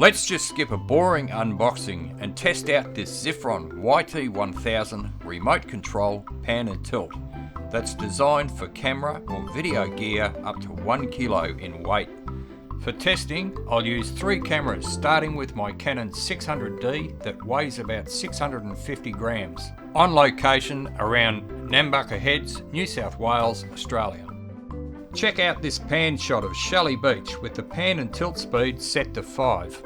Let's just skip a boring unboxing and test out this Zifon YT-1000 remote control pan and tilt that's designed for camera or video gear up to 1 kilo in weight. For testing, I'll use 3 cameras, starting with my Canon 600D that weighs about 650 grams, on location around Nambucca Heads, New South Wales, Australia. Check out this pan shot of Shelley Beach with the pan and tilt speed set to 5.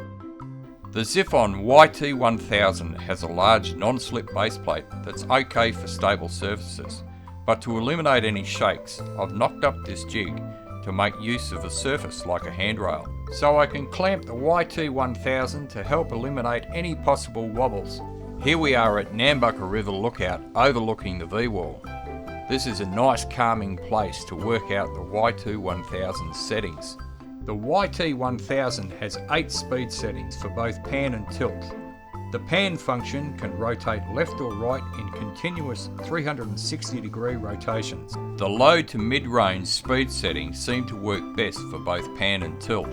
The Zifon YT-1000 has a large non-slip baseplate that's okay for stable surfaces, but to eliminate any shakes, I've knocked up this jig to make use of a surface like a handrail, so I can clamp the YT-1000 to help eliminate any possible wobbles. Here we are at Nambucca River Lookout overlooking the V-wall. This is a nice calming place to work out the YT-1000 settings. The YT-1000 has 8 speed settings for both pan and tilt. The pan function can rotate left or right in continuous 360-degree rotations. The low to mid-range speed settings seem to work best for both pan and tilt.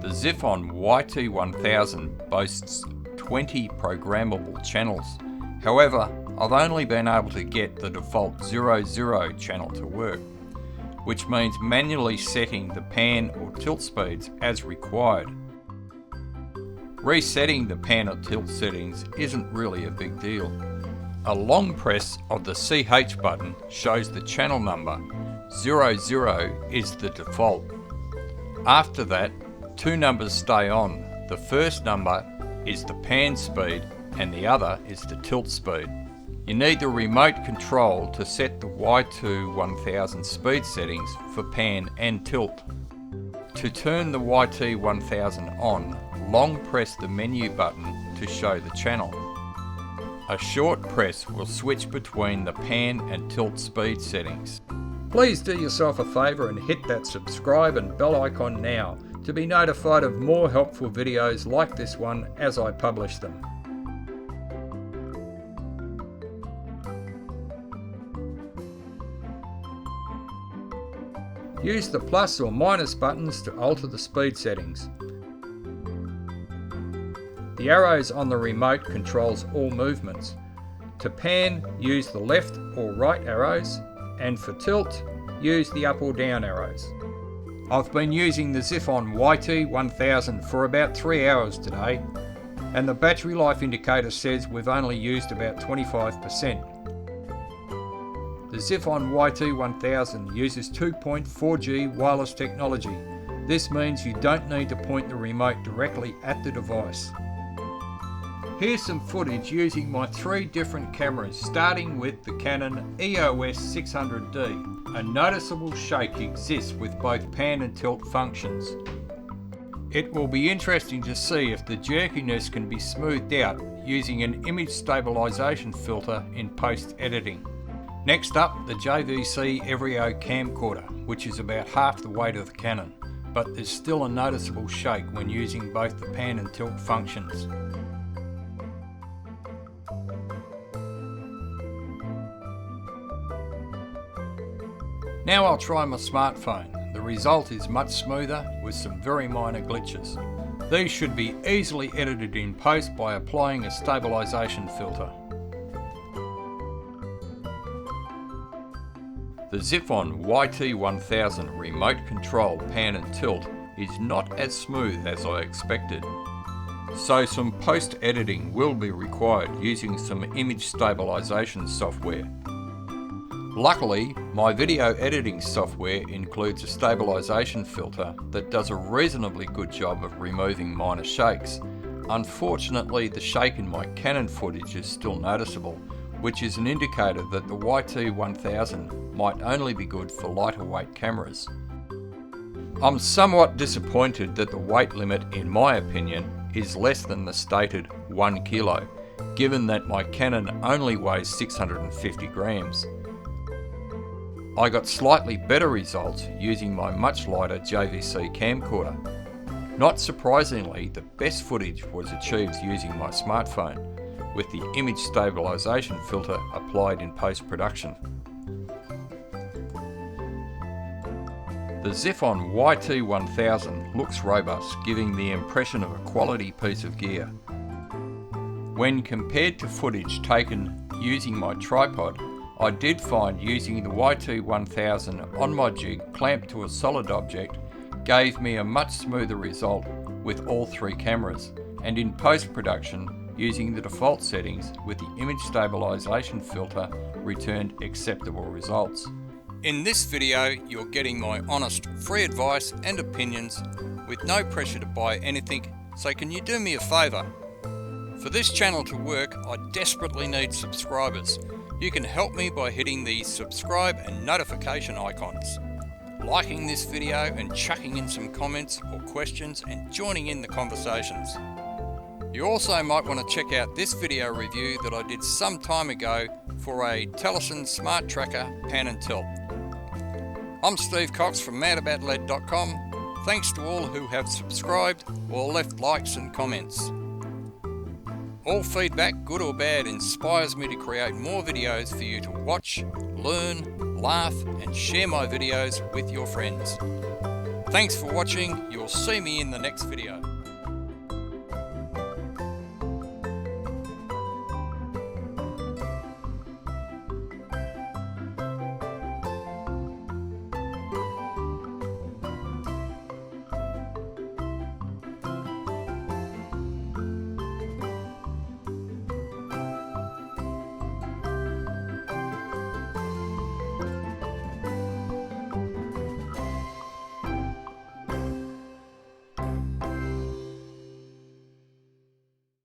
The Zifon YT-1000 boasts 20 programmable channels. However, I've only been able to get the default 00 channel to work, which means manually setting the pan or tilt speeds as required. Resetting the pan or tilt settings isn't really a big deal. A long press of the CH button shows the channel number. 00 is the default. After that, 2 numbers stay on. The first number is the pan speed and the other is the tilt speed. You need the remote control to set the YT-1000 speed settings for pan and tilt. To turn the YT-1000 on, long press the menu button to show the channel. A short press will switch between the pan and tilt speed settings. Please do yourself a favour and hit that subscribe and bell icon now to be notified of more helpful videos like this one as I publish them. Use the plus or minus buttons to alter the speed settings. The arrows on the remote controls all movements. To pan, use the left or right arrows, and for tilt, use the up or down arrows. I've been using the Zifon YT-1000 for about 3 hours today, and the battery life indicator says we've only used about 25%. The Zifon YT-1000 uses 2.4G wireless technology. This means you don't need to point the remote directly at the device. Here's some footage using my 3 different cameras, starting with the Canon EOS 600D. A noticeable shake exists with both pan and tilt functions. It will be interesting to see if the jerkiness can be smoothed out using an image stabilisation filter in post-editing. Next up, the JVC Everio Camcorder, which is about half the weight of the Canon, but there's still a noticeable shake when using both the pan and tilt functions. Now I'll try my smartphone. The result is much smoother with some very minor glitches. These should be easily edited in post by applying a stabilisation filter. The Zifon YT-1000 remote control pan and tilt is not as smooth as I expected, so some post-editing will be required using some image stabilisation software. Luckily, my video editing software includes a stabilisation filter that does a reasonably good job of removing minor shakes. Unfortunately, the shake in my Canon footage is still noticeable, which is an indicator that the YT-1000 might only be good for lighter weight cameras. I'm somewhat disappointed that the weight limit, in my opinion, is less than the stated 1 kilo, given that my Canon only weighs 650 grams. I got slightly better results using my much lighter JVC camcorder. Not surprisingly, the best footage was achieved using my smartphone, with the image stabilisation filter applied in post-production. The Zifon YT-1000 looks robust, giving the impression of a quality piece of gear. When compared to footage taken using my tripod, I did find using the YT-1000 on my jig clamped to a solid object gave me a much smoother result with all three cameras, and in post-production using the default settings with the image stabilisation filter returned acceptable results. In this video you're getting my honest free advice and opinions with no pressure to buy anything, so can you do me a favour? For this channel to work I desperately need subscribers. You can help me by hitting the subscribe and notification icons, liking this video and chucking in some comments or questions and joining in the conversations. You also might want to check out this video review that I did some time ago for a Telesin smart tracker pan and tilt. I'm Steve Cox from madaboutlead.com. Thanks to all who have subscribed or left likes and comments. All feedback, good or bad, inspires me to create more videos for you to watch, learn, laugh and share my videos with your friends. Thanks for watching. You'll see me in the next video.